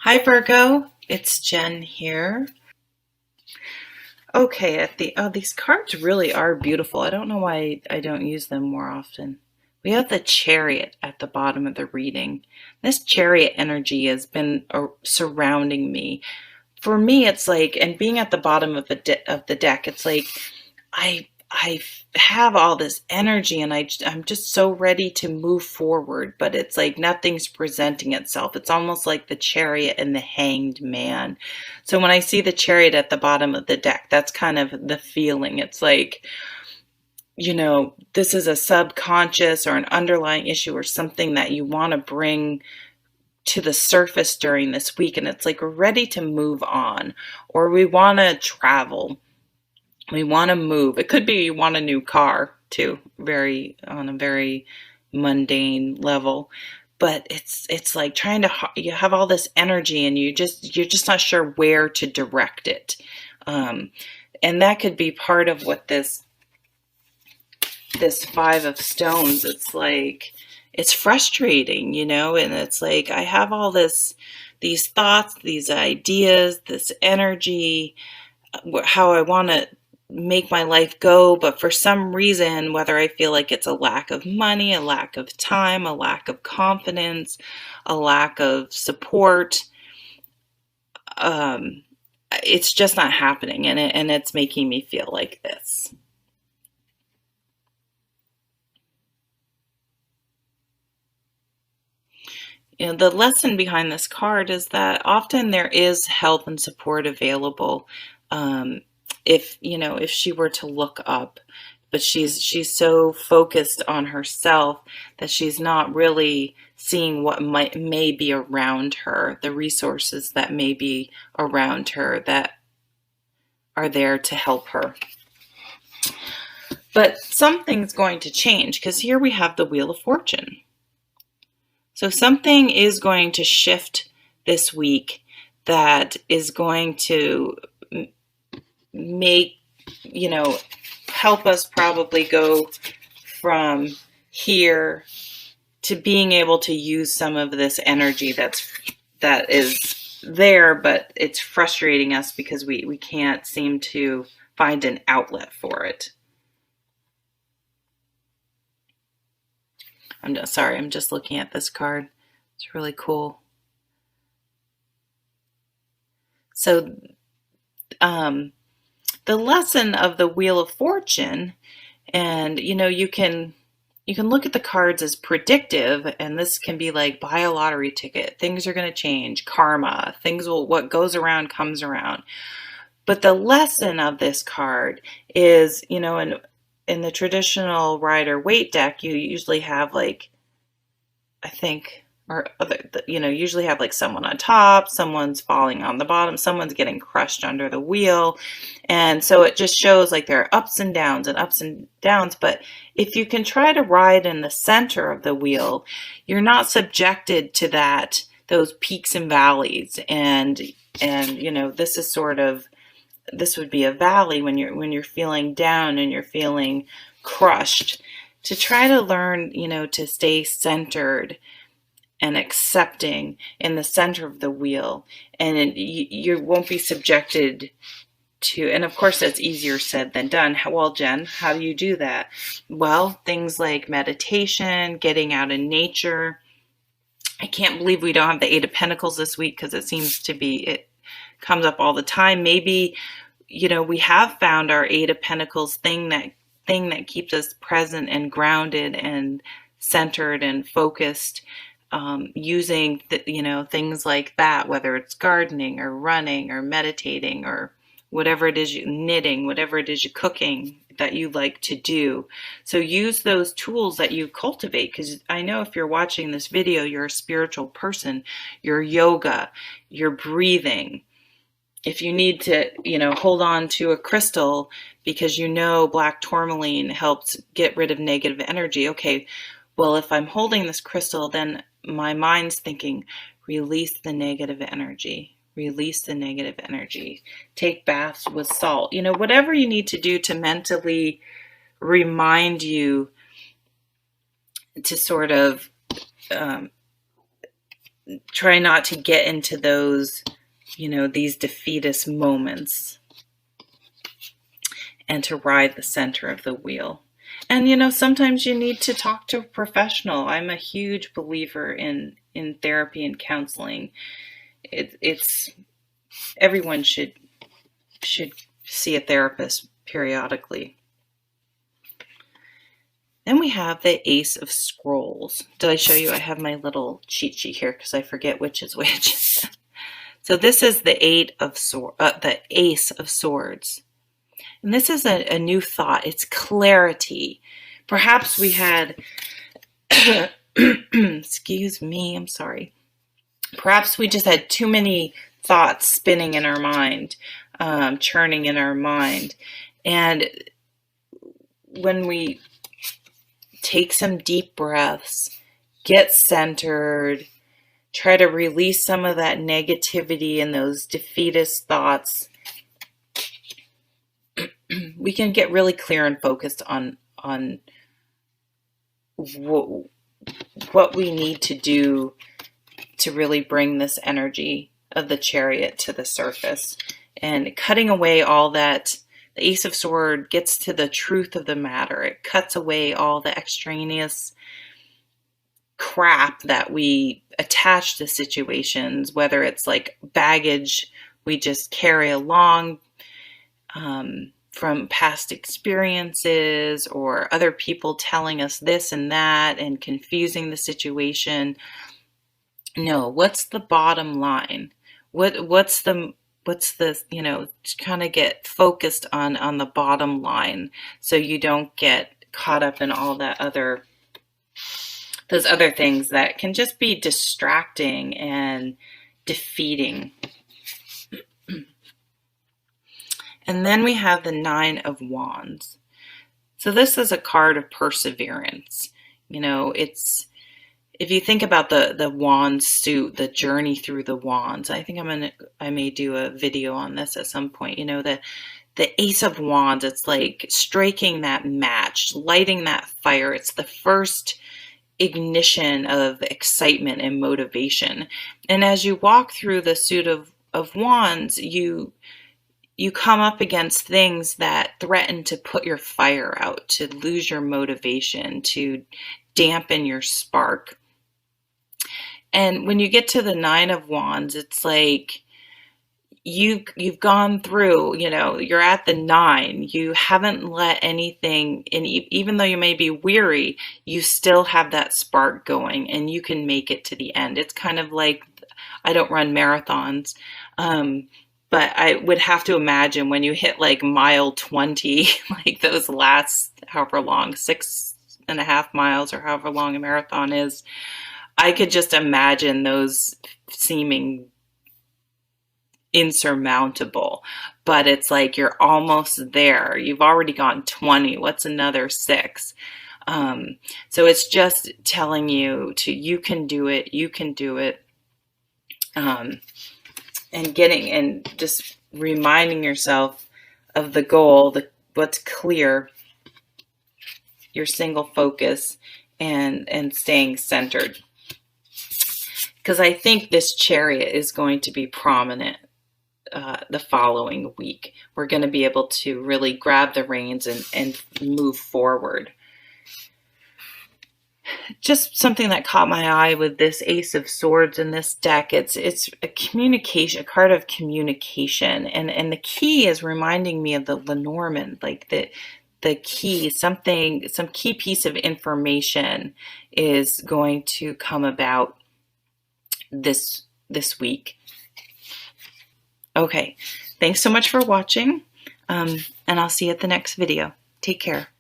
Hi Virgo, it's Jen here. Okay, these cards really are beautiful. I don't know why I don't use them more often. We have the Chariot at the bottom of the reading. This Chariot energy has been surrounding me. For me, it's like, and being at the bottom of the deck, it's like I have all this energy and I'm just so ready to move forward, but it's like nothing's presenting itself. It's almost like the Chariot and the Hanged Man. So when I see the Chariot at the bottom of the deck, that's kind of the feeling. It's like, this is a subconscious or an underlying issue or something that you want to bring to the surface during this week, and it's like we're ready to move on, or we want to travel. We want to move. It could be you want a new car too, on a very mundane level. But it's like you have all this energy and you're just not sure where to direct it. And that could be part of what this Five of Stones, it's like, it's frustrating, and it's like I have all these thoughts, these ideas, this energy, how I want to make my life go, but for some reason, whether I feel like it's a lack of money, a lack of time, a lack of confidence, a lack of support, it's just not happening, and it's making me feel like this. The lesson behind this card is that often there is help and support available, if she were to look up, but she's so focused on herself that she's not really seeing what may be around her, the resources that may be around her that are there to help her. But something's going to change, because here we have the Wheel of Fortune. So something is going to shift this week that is going to make, help us probably go from here to being able to use some of this energy that is there, but it's frustrating us because we can't seem to find an outlet for it. I'm just looking at this card. It's really cool. So, the lesson of the Wheel of Fortune, and you can look at the cards as predictive, and this can be like buy a lottery ticket. Things are going to change, karma. What goes around comes around. But the lesson of this card is, in the traditional Rider-Waite deck, you usually have usually have like someone on top, someone's falling on the bottom, someone's getting crushed under the wheel. And so it just shows like there are ups and downs and ups and downs. But if you can try to ride in the center of the wheel, you're not subjected to those peaks and valleys. And this would be a valley when you're feeling down and you're feeling crushed, to try to learn, to stay centered and accepting in the center of the wheel. And you won't be subjected to, and of course that's easier said than done. Well, Jen, how do you do that? Well, things like meditation, getting out in nature. I can't believe we don't have the Eight of Pentacles this week, because it comes up all the time. Maybe, we have found our Eight of Pentacles thing that keeps us present and grounded and centered and focused, using things like that, whether it's gardening or running or meditating or whatever it is, knitting, whatever it is you're cooking that you like to do. So use those tools that you cultivate, because I know if you're watching this video, you're a spiritual person. Your yoga, your breathing. If you need to, hold on to a crystal because black tourmaline helps get rid of negative energy. Okay, well, if I'm holding this crystal, then my mind's thinking, release the negative energy. Release the negative energy. Take baths with salt. Whatever you need to do to mentally remind you to sort of try not to get into those, these defeatist moments, and to ride the center of the wheel. And sometimes you need to talk to a professional. I'm a huge believer in therapy and counseling. It's everyone should see a therapist periodically. Then we have the Ace of Scrolls. Did I show you? I have my little cheat sheet here because I forget which is which. So this is the the Ace of Swords. And this is a new thought. It's clarity. Perhaps we had, excuse me, I'm sorry. Perhaps we just had too many thoughts spinning in our mind, churning in our mind. And when we take some deep breaths, get centered, try to release some of that negativity and those defeatist thoughts, we can get really clear and focused on what we need to do to really bring this energy of the Chariot to the surface. And cutting away all that, the Ace of Swords gets to the truth of the matter. It cuts away all the extraneous crap that we attach to situations, whether it's like baggage we just carry along from past experiences, or other people telling us this and that and confusing the situation. No, what's the bottom line? What's the kind of get focused on the bottom line, so you don't get caught up in all that those other things that can just be distracting and defeating. And then we have the Nine of Wands. So this is a card of perseverance. It's, if you think about the wand suit, the journey through the wands, I think I may do a video on this at some point. The Ace of Wands, it's like striking that match, lighting that fire. It's the first ignition of excitement and motivation. And as you walk through the suit of wands, you come up against things that threaten to put your fire out, to lose your motivation, to dampen your spark. And when you get to the Nine of Wands, it's like you've gone through, you're at the 9. You haven't let anything, and even though you may be weary, you still have that spark going, and you can make it to the end. It's kind of like, I don't run marathons, but I would have to imagine when you hit like mile 20, like those last however long, 6.5 miles or however long a marathon is, I could just imagine those seeming insurmountable. But it's like you're almost there. You've already gone 20. What's another 6? So it's just telling you you can do it. You can do it. And just reminding yourself of the goal, what's clear, your single focus, and staying centered. Because I think this Chariot is going to be prominent the following week. We're going to be able to really grab the reins and move forward. Just something that caught my eye with this Ace of Swords in this deck, it's a card of communication, and the key is reminding me of the Lenormand, like the key, some key piece of information is going to come about this week. Okay, thanks so much for watching, and I'll see you at the next video. Take care.